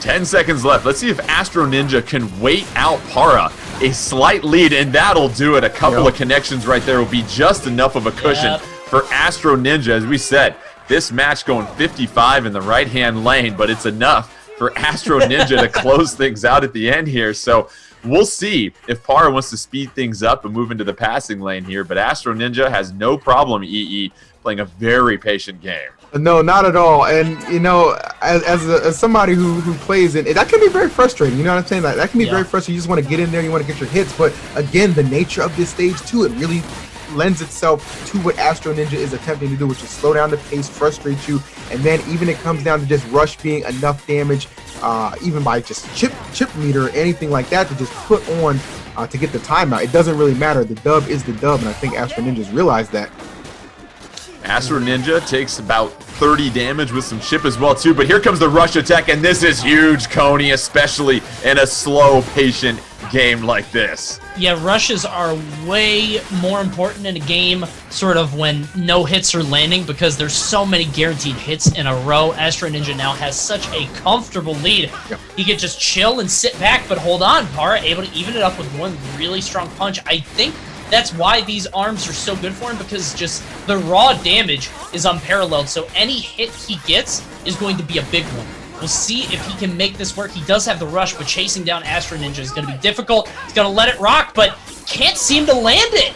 10 seconds left. Let's see if Astro Ninja can wait out Para. A slight lead, and that'll do it. A couple of connections right there will be just enough of a cushion for Astro Ninja. As we said, this match going 55 in the right-hand lane, but it's enough for Astro Ninja to close things out at the end here. So we'll see if Para wants to speed things up and move into the passing lane here. But Astro Ninja has no problem, EE, playing a very patient game. No, not at all. And as somebody who plays it, that can be very frustrating. You know what I'm saying? That can be very frustrating. You just want to get in there, you want to get your hits. But again, the nature of this stage too, it really lends itself to what Astro Ninja is attempting to do, which is slow down the pace, frustrate you, and then even it comes down to just rush being enough damage, even by just chip meter or anything like that, to just put on to get the timeout. It doesn't really matter. The dub is the dub, and I think Astro Ninja's realized that. Astro Ninja takes about 30 damage with some chip as well too, but here comes the rush attack, and this is huge, Coney, especially in a slow, patient game like this. Yeah, rushes are way more important in a game sort of when no hits are landing because there's so many guaranteed hits in a row. Astro Ninja now has such a comfortable lead. Yep. He could just chill and sit back, but hold on. Para able to even it up with one really strong punch. I think that's why these arms are so good for him, because just the raw damage is unparalleled. So any hit he gets is going to be a big one. We'll see if he can make this work. He does have the rush, but chasing down Astro Ninja is going to be difficult. He's going to let it rock, but can't seem to land it.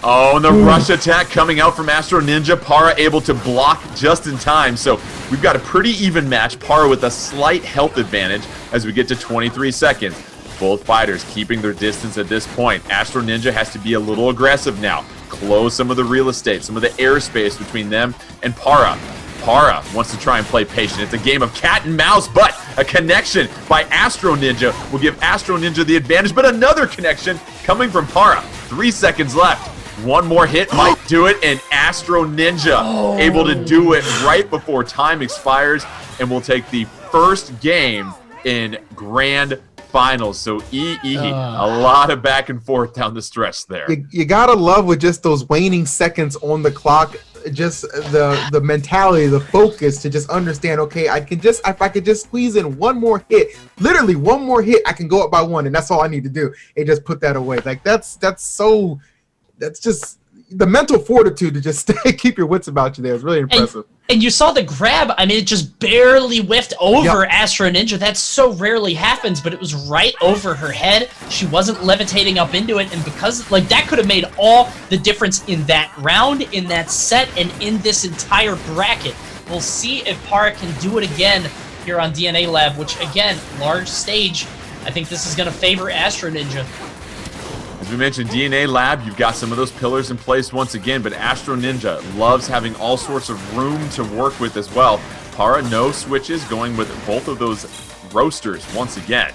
Oh, and the rush attack coming out from Astro Ninja. Para able to block just in time. So we've got a pretty even match. Para with a slight health advantage as we get to 23 seconds. Both fighters keeping their distance at this point. Astro Ninja has to be a little aggressive now. Close some of the real estate, some of the airspace between them and Para. Para wants to try and play patient. It's a game of cat and mouse, but a connection by Astro Ninja will give Astro Ninja the advantage, but another connection coming from Para. 3 seconds left. One more hit might do it, and Astro Ninja able to do it right before time expires, and we'll take the first game in Grand Finals. So a lot of back and forth down the stretch there. You gotta love with just those waning seconds on the clock, just the mentality, the focus to just understand, okay, if I could just squeeze in one more hit, literally one more hit, I can go up by one, and that's all I need to do. And just put that away. Like that's just the mental fortitude to just keep your wits about you there is really impressive. And you saw the grab. I mean, it just barely whiffed over Astro Ninja. That so rarely happens, but it was right over her head. She wasn't levitating up into it, and because, like, that could have made all the difference in that round, in that set, and in this entire bracket. We'll see if Para can do it again here on DNA Lab, which, again, large stage. I think this is going to favor Astro Ninja. As we mentioned, DNA Lab, you've got some of those pillars in place once again, but Astro Ninja loves having all sorts of room to work with as well. Para, no switches, going with both of those roasters once again.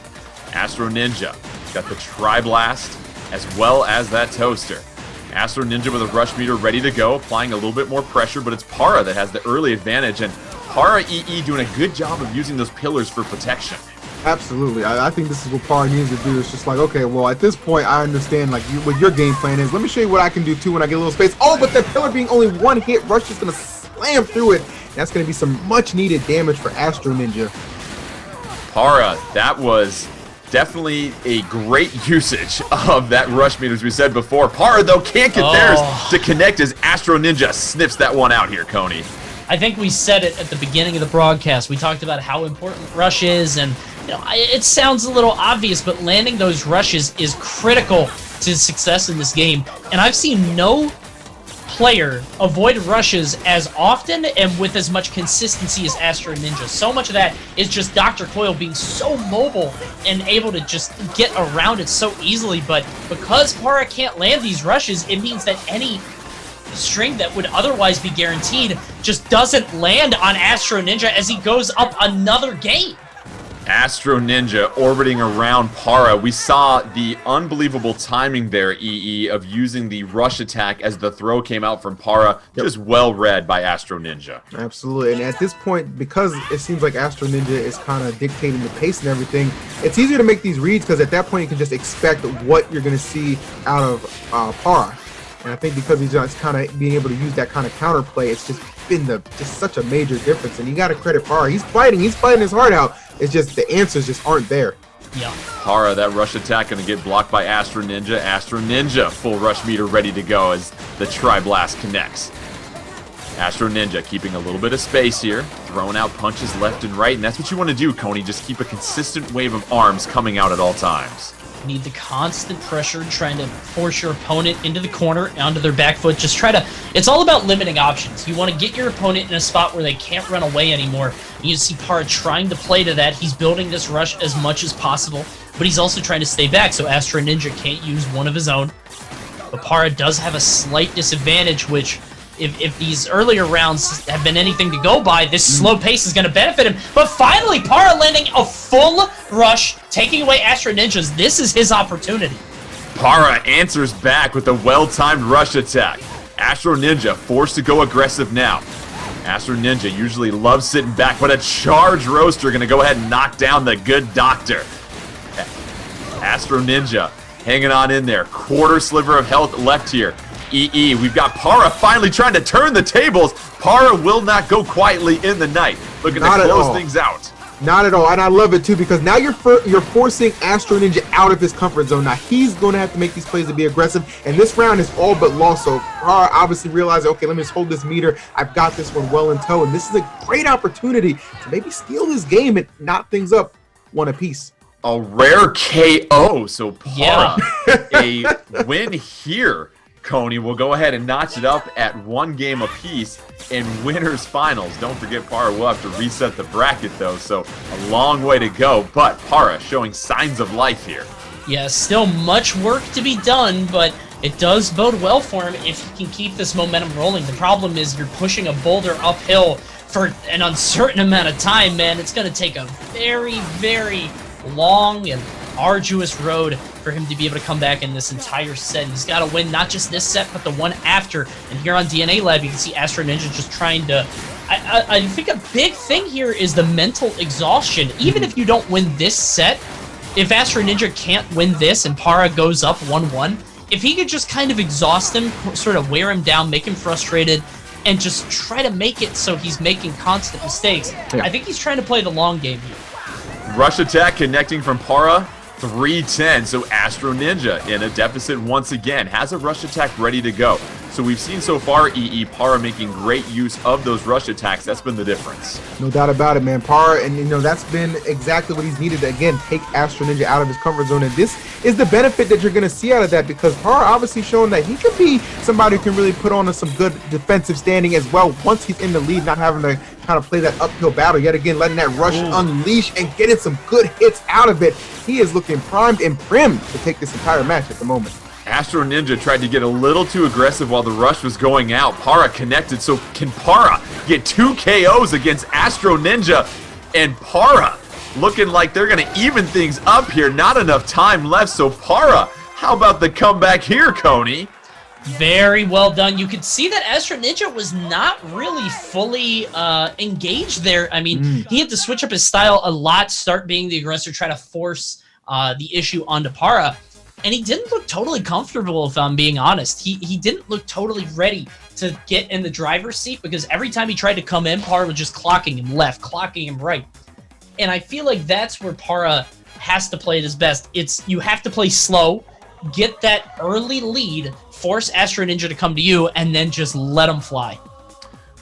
Astro Ninja got the Tri-Blast as well as that Toaster. Astro Ninja with a rush meter ready to go, applying a little bit more pressure, but it's Para that has the early advantage, and Para EE doing a good job of using those pillars for protection. Absolutely. I think this is what Para needs to do. It's just like, okay, well, at this point, I understand like what your game plan is. Let me show you what I can do too when I get a little space. Oh, but that pillar being only one hit, Rush is going to slam through it. That's going to be some much needed damage for Astro Ninja. Para, that was definitely a great usage of that rush meter, as we said before. Para, though, can't get theirs to connect as Astro Ninja snips that one out here, Coney. I think we said it at the beginning of the broadcast. We talked about how important rush is, and it sounds a little obvious, but landing those rushes is critical to success in this game. And I've seen no player avoid rushes as often and with as much consistency as Astro Ninja. So much of that is just Dr. Coil being so mobile and able to just get around it so easily. But because Para can't land these rushes, it means that any string that would otherwise be guaranteed just doesn't land on Astro Ninja as he goes up another game. Astro Ninja orbiting around Para. We saw the unbelievable timing there, EE, of using the rush attack as the throw came out from Para. Just well read by Astro Ninja. Absolutely. And at this point, because it seems like Astro Ninja is kind of dictating the pace and everything, it's easier to make these reads because at that point you can just expect what you're going to see out of Para. And I think because he's just kind of being able to use that kind of counterplay, it's just been just such a major difference. And you got to credit Para. He's fighting his heart out. It's just the answers just aren't there. Yeah. Para, that rush attack going to get blocked by Astro Ninja. Astro Ninja, full rush meter ready to go as the Tri-Blast connects. Astro Ninja keeping a little bit of space here, throwing out punches left and right, and that's what you want to do, Coney. Just keep a consistent wave of arms coming out at all times. You need the constant pressure, trying to force your opponent into the corner, onto their back foot. Just try to, it's all about limiting options. You want to get your opponent in a spot where they can't run away anymore. And you see Para trying to play to that. He's building this rush as much as possible, but he's also trying to stay back so Astro Ninja can't use one of his own. But Para does have a slight disadvantage, which if these earlier rounds have been anything to go by, this slow pace is going to benefit him. But finally, Para landing a full rush, taking away Astro Ninjas. This is his opportunity. Para answers back with a well-timed rush attack. Astro Ninja forced to go aggressive now. Astro Ninja usually loves sitting back, but a charged roaster going to go ahead and knock down the good doctor. Astro Ninja hanging on in there. Quarter sliver of health left here. EE, we've got Para finally trying to turn the tables. Para will not go quietly in the night. Looking to close things out. Not at all, and I love it too because now you're forcing Astro Ninja out of his comfort zone. Now he's going to have to make these plays to be aggressive, and this round is all but lost. So Para obviously realized, okay, let me just hold this meter. I've got this one well in tow, and this is a great opportunity to maybe steal this game and knot things up one apiece. A rare KO, so Para, a win here. Coney will go ahead and notch it up at 1 game apiece in winners finals. Don't forget Para will have to reset the bracket though, so a long way to go, but Para showing signs of life here. Yeah, still much work to be done, but it does bode well for him if he can keep this momentum rolling. The problem is you're pushing a boulder uphill for an uncertain amount of time, man. It's going to take a very, very long and arduous road for him to be able to come back in this entire set. He's got to win not just this set, but the one after. And here on DNA Lab, you can see Astro Ninja just trying to... I think a big thing here is the mental exhaustion. Even if you don't win this set, if Astro Ninja can't win this and Para goes up 1-1, if he could just kind of exhaust him, sort of wear him down, make him frustrated, and just try to make it so he's making constant mistakes, I think he's trying to play the long game here. Rush attack connecting from Para, 310. So Astro Ninja in a deficit once again, has a rush attack ready to go. So we've seen so far EE Para making great use of those rush attacks. That's been the difference. No doubt about it, man. Para, and that's been exactly what he's needed to, again, take Astro Ninja out of his comfort zone. And this is the benefit that you're going to see out of that, because Para obviously showing that he can be somebody who can really put on some good defensive standing as well once he's in the lead, not having to kind of play that uphill battle. Yet again, letting that rush unleash and getting some good hits out of it. He is looking primed and primed to take this entire match at the moment. Astro Ninja tried to get a little too aggressive while the rush was going out. Para connected, so can Para get 2 KOs against Astro Ninja? And Para looking like they're going to even things up here. Not enough time left, so Para, how about the comeback here, Coney? Very well done. You could see that Astro Ninja was not really fully engaged there. I mean, he had to switch up his style a lot, start being the aggressor, try to force the issue onto Para. And he didn't look totally comfortable, if I'm being honest. He didn't look totally ready to get in the driver's seat, because every time he tried to come in, Para was just clocking him left, clocking him right. And I feel like that's where Para has to play at his best. You have to play slow, get that early lead, force Astro Ninja to come to you, and then just let him fly.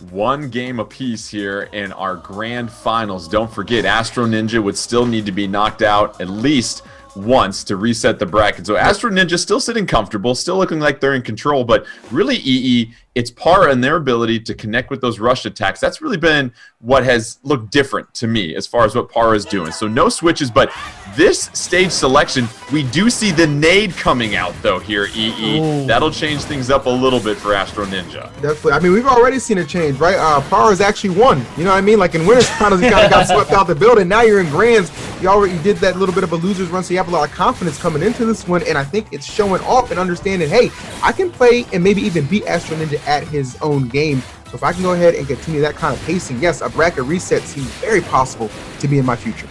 1 game apiece here in our grand finals. Don't forget, Astro Ninja would still need to be knocked out at least once to reset the bracket. So Astro Ninja still sitting comfortable, still looking like they're in control, but really EE, it's Para and their ability to connect with those rush attacks. That's really been what has looked different to me as far as what Para is doing. So no switches, but this stage selection, we do see the nade coming out though here, EE. Ooh. That'll change things up a little bit for Astro Ninja. Definitely. I mean, we've already seen a change, right? Para's actually won. You know what I mean? Like in winners finals, you kind of got swept out the building. Now you're in grands. You already did that little bit of a loser's run, so you have a lot of confidence coming into this one, and I think it's showing off and understanding, hey, I can play and maybe even beat Astro Ninja at his own game. So if I can go ahead and continue that kind of pacing, yes, a bracket reset seems very possible to be in my future.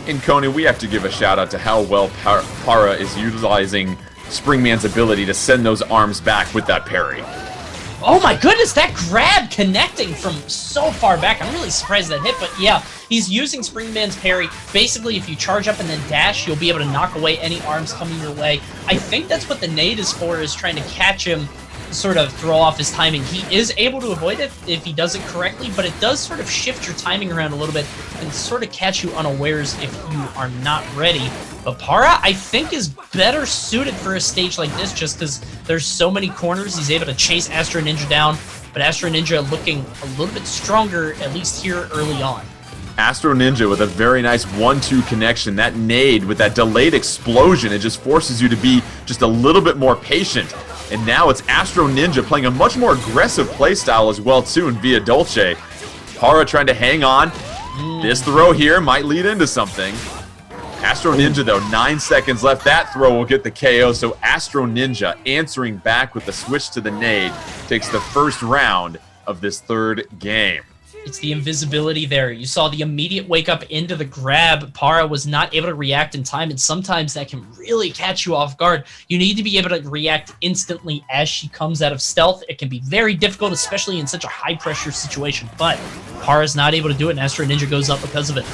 And Coney, we have to give a shout out to how well Para is utilizing Springman's ability to send those arms back with that parry. Oh my goodness, that grab connecting from so far back. I'm really surprised that hit, but yeah, he's using Springman's parry. Basically, if you charge up and then dash, you'll be able to knock away any arms coming your way. I think that's what the nade is for, is trying to catch him, sort of throw off his timing. He is able to avoid it if he does it correctly, but it does sort of shift your timing around a little bit and sort of catch you unawares if you are not ready. But Para, I think, is better suited for a stage like this just because there's so many corners. He's able to chase Astro Ninja down, but Astro Ninja looking a little bit stronger, at least here early on. Astro Ninja with a very nice 1-2 connection. That nade with that delayed explosion, it just forces you to be just a little bit more patient. And now it's Astro Ninja playing a much more aggressive playstyle as well too in Via Dolce. Para trying to hang on. This throw here might lead into something. Astro Ninja, though, 9 seconds left. That throw will get the KO, so Astro Ninja answering back with the switch to the nade takes the first round of this third game. It's the invisibility there. You saw the immediate wake up into the grab. Para was not able to react in time, and sometimes that can really catch you off guard. You need to be able to react instantly as she comes out of stealth. It can be very difficult, especially in such a high-pressure situation, but Para's not able to do it, and Astro Ninja goes up because of it.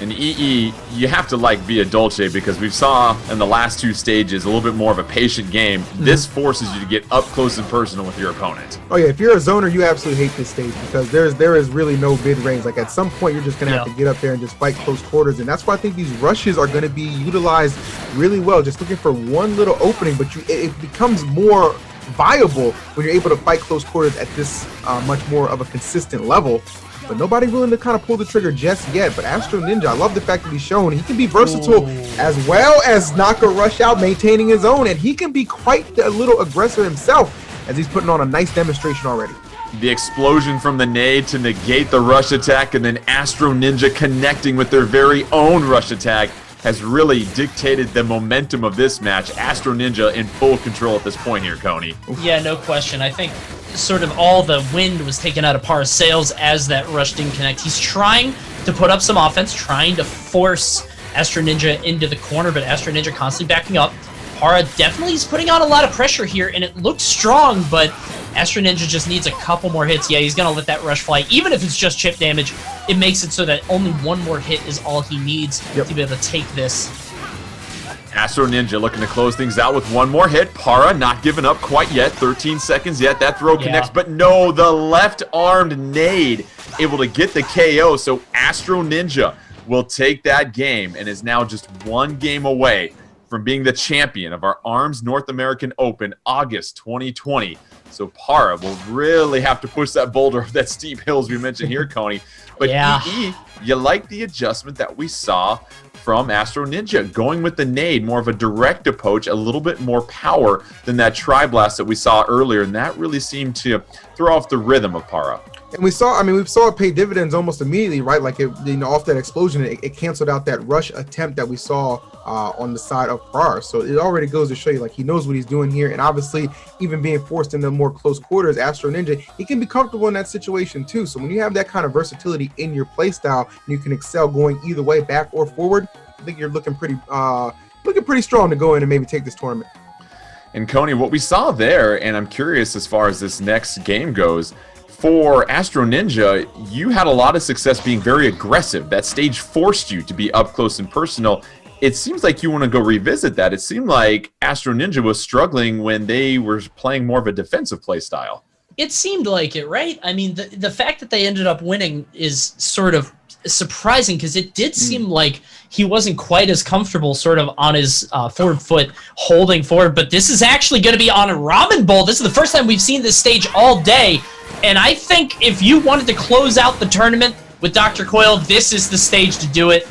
And EE, you have to like Via Dolce because we saw in the last two stages a little bit more of a patient game. This forces you to get up close and personal with your opponent. Oh yeah, if you're a zoner, you absolutely hate this stage because there is really no mid range. Like at some point, you're just gonna have to get up there and just fight close quarters, and that's why I think these rushes are gonna be utilized really well. Just looking for one little opening, but it becomes more viable when you're able to fight close quarters at this much more of a consistent level. But nobody willing to kind of pull the trigger just yet. But Astro Ninja, I love the fact that he's shown he can be versatile as well as knock a rush out, maintaining his own. And he can be quite a little aggressive himself as he's putting on a nice demonstration already. The explosion from the nade to negate the rush attack, and then Astro Ninja connecting with their very own rush attack has really dictated the momentum of this match. Astro Ninja in full control at this point here, Coney. Yeah, no question. I think sort of all the wind was taken out of Para's sails as that rush didn't connect. He's trying to put up some offense, trying to force Astro Ninja into the corner, but Astro Ninja constantly backing up. Para definitely is putting on a lot of pressure here, and it looks strong, but Astro Ninja just needs a couple more hits. Yeah, he's going to let that rush fly. Even if it's just chip damage, it makes it so that only one more hit is all he needs to be able to take this. Astro Ninja looking to close things out with one more hit. Para not giving up quite yet. 13 seconds yet. That throw connects, but no, the left-armed nade able to get the KO. So Astro Ninja will take that game and is now just one game away from being the champion of our ARMS North American Open August 2020. So Para will really have to push that boulder up that steep hills we mentioned here, Coney. But EE, you like the adjustment that we saw from Astro Ninja, going with the nade, more of a direct approach, a little bit more power than that Tri-Blast that we saw earlier, and that really seemed to throw off the rhythm of Para. And we saw it pay dividends almost immediately, right? Like off that explosion, it canceled out that rush attempt that we saw on the side of Para. So it already goes to show you, like, he knows what he's doing here. And obviously, even being forced into more close quarters, Astro Ninja, he can be comfortable in that situation too. So when you have that kind of versatility in your play style, and you can excel going either way, back or forward, I think you're looking pretty strong to go in and maybe take this tournament. And Coney, what we saw there, and I'm curious as far as this next game goes, for Astro Ninja, you had a lot of success being very aggressive. That stage forced you to be up close and personal. It seems like you want to go revisit that. It seemed like Astro Ninja was struggling when they were playing more of a defensive play style. It seemed like it, right? I mean, the fact that they ended up winning is sort of surprising because it did seem like he wasn't quite as comfortable sort of on his forward foot holding forward. But this is actually going to be on a Ramen Bowl. This is the first time we've seen this stage all day. And I think if you wanted to close out the tournament with Dr. Coyle, this is the stage to do it.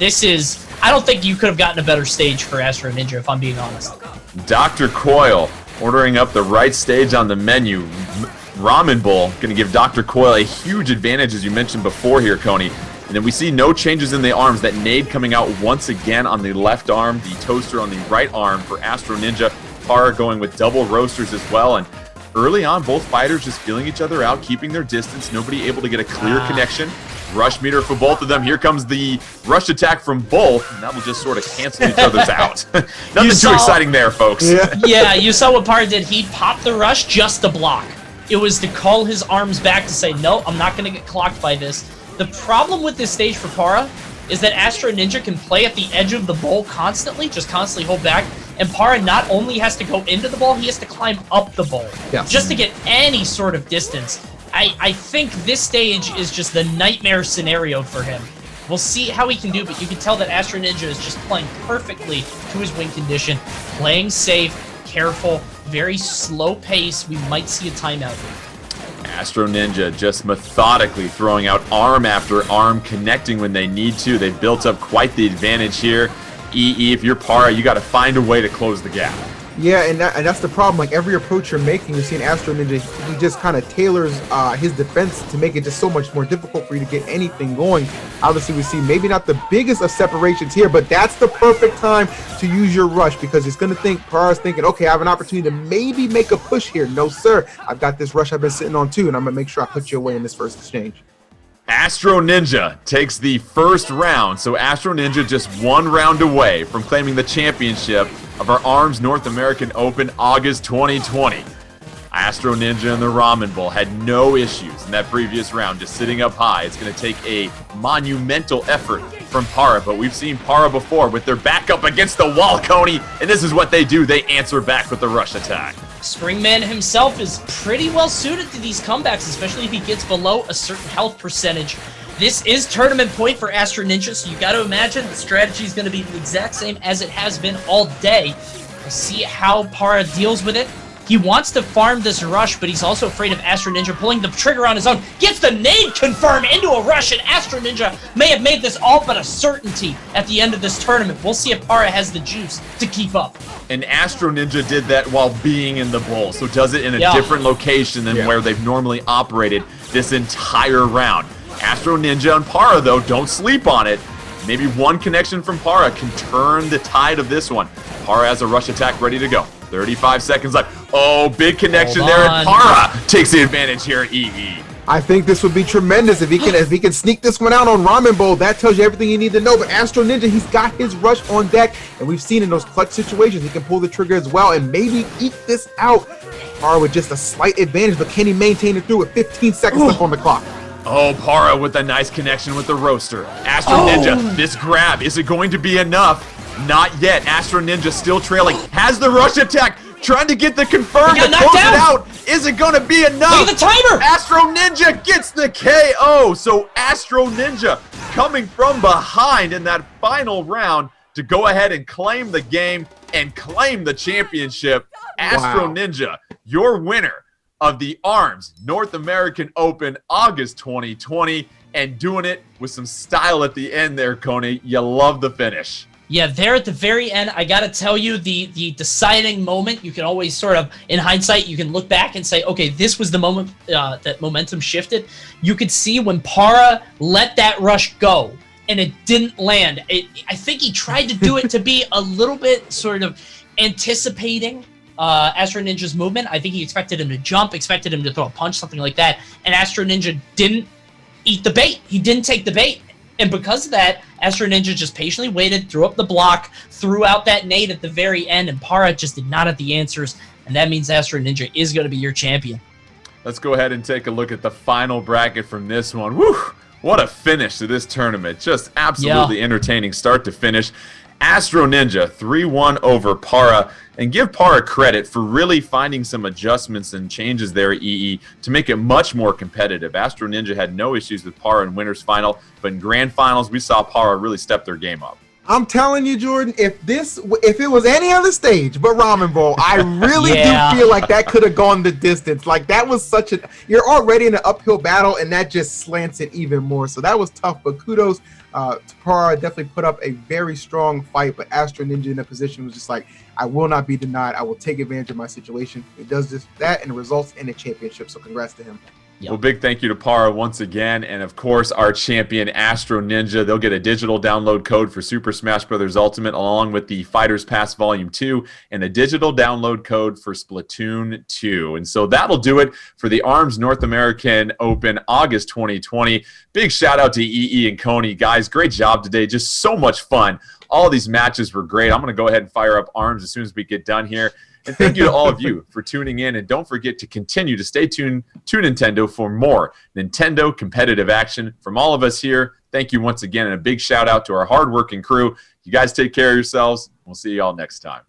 I don't think you could have gotten a better stage for Astro Ninja, if I'm being honest. Dr. Coyle ordering up the right stage on the menu. Ramen Bowl going to give Dr. Coyle a huge advantage, as you mentioned before here, Coney. And then we see no changes in the arms. That nade coming out once again on the left arm, the toaster on the right arm for Astro Ninja. Para going with double roasters as well. And early on, both fighters just feeling each other out, keeping their distance, nobody able to get a clear connection. Rush meter for both of them. Here comes the rush attack from both, and that will just sort of cancel each other's out. Nothing too exciting there, folks. Yeah, you saw what Para did. He popped the rush just to block. It was to call his arms back to say, no, I'm not going to get clocked by this. The problem with this stage for Para is that Astro Ninja can play at the edge of the bowl constantly, just constantly hold back, and Para not only has to go into the bowl, he has to climb up the bowl just to get any sort of distance. I think this stage is just the nightmare scenario for him. We'll see how he can do, but you can tell that Astro Ninja is just playing perfectly to his win condition, playing safe, careful, very slow pace. We might see a timeout here. Astro Ninja just methodically throwing out arm after arm, connecting when they need to. They built up quite the advantage here. EE, if you're Para, you got to find a way to close the gap. Yeah, and that's the problem. Like every approach you're making, you're seeing Astro Ninja, he just kind of tailors his defense to make it just so much more difficult for you to get anything going. Obviously, we see maybe not the biggest of separations here, but that's the perfect time to use your rush because it's going to think, Para's thinking, okay, I have an opportunity to maybe make a push here. No, sir. I've got this rush I've been sitting on too, and I'm going to make sure I put you away in this first exchange. Astro Ninja takes the first round, so Astro Ninja just one round away from claiming the championship of our ARMS North American Open August 2020. Astro Ninja and the Ramen Bowl had no issues in that previous round, just sitting up high. It's going to take a monumental effort from Para, but we've seen Para before with their back up against the wall, Coney, and this is what they do. They answer back with the rush attack. Springman himself is pretty well suited to these comebacks, especially if he gets below a certain health percentage. This is tournament point for Astro Ninja, so you got to imagine the strategy is going to be the exact same as it has been all day. We'll see how Para deals with it. He wants to farm this rush, but he's also afraid of Astro Ninja pulling the trigger on his own. Gets the nade confirmed into a rush, and Astro Ninja may have made this all but a certainty at the end of this tournament. We'll see if Para has the juice to keep up. And Astro Ninja did that while being in the bowl, so does it in a different location than where they've normally operated this entire round. Astro Ninja and Para, though, don't sleep on it. Maybe one connection from Para can turn the tide of this one. Para has a rush attack ready to go. 35 seconds left. Oh, big connection there, and Para takes the advantage here at EE. I think this would be tremendous if he can sneak this one out on Ramen Bowl. That tells you everything you need to know. But Astro Ninja, he's got his rush on deck, and we've seen in those clutch situations he can pull the trigger as well and maybe eke this out. Para with just a slight advantage, but can he maintain it through with 15 seconds left on the clock? Oh, Para with a nice connection with the roaster. Astro Ninja, this grab, is it going to be enough? Not yet. Astro Ninja still trailing. Has the rush attack. Trying to get the confirm to close it out. Is it going to be enough? Look at the timer. Astro Ninja gets the KO. So Astro Ninja coming from behind in that final round to go ahead and claim the game and claim the championship. Astro Ninja, your winner of the ARMS North American Open August 2020, and doing it with some style at the end there, Coney. You love the finish. Yeah, there at the very end, I got to tell you, the deciding moment, you can always sort of, in hindsight, you can look back and say, okay, this was the moment that momentum shifted. You could see when Para let that rush go, and it didn't land. I think he tried to do it to be a little bit sort of anticipating Astro Ninja's movement. I think he expected him to jump, expected him to throw a punch, something like that, and Astro Ninja didn't eat the bait. He didn't take the bait. And because of that, Astro Ninja just patiently waited, threw up the block, threw out that nade at the very end, and Para just did not have the answers. And that means Astro Ninja is going to be your champion. Let's go ahead and take a look at the final bracket from this one. Woo! What a finish to this tournament. Just absolutely entertaining start to finish. Astro Ninja 3-1 over Para, and give Para credit for really finding some adjustments and changes there at EE to make it much more competitive. Astro Ninja had no issues with Para in winners final, but in grand finals we saw Para really step their game up. I'm telling you, Jordan, if it was any other stage but Ramen Bowl, I really do feel like that could have gone the distance. Like that was you're already in an uphill battle, and that just slants it even more. So that was tough, but kudos to Para. Definitely put up a very strong fight, but Astro Ninja in a position was just like, I will not be denied. I will take advantage of my situation. He does just that, and it results in a championship. So congrats to him. Well, big thank you to Para once again, and of course our champion Astro Ninja. They'll get a digital download code for Super Smash Bros. Ultimate along with the Fighters Pass Volume 2 and a digital download code for Splatoon 2. And so that'll do it for the ARMS North American Open August 2020. Big shout out to EE and Coney. Guys, great job today. Just so much fun. All these matches were great. I'm going to go ahead and fire up ARMS as soon as we get done here. And thank you to all of you for tuning in. And don't forget to continue to stay tuned to Nintendo for more Nintendo competitive action. From all of us here, thank you once again. And a big shout out to our hardworking crew. You guys take care of yourselves. We'll see you all next time.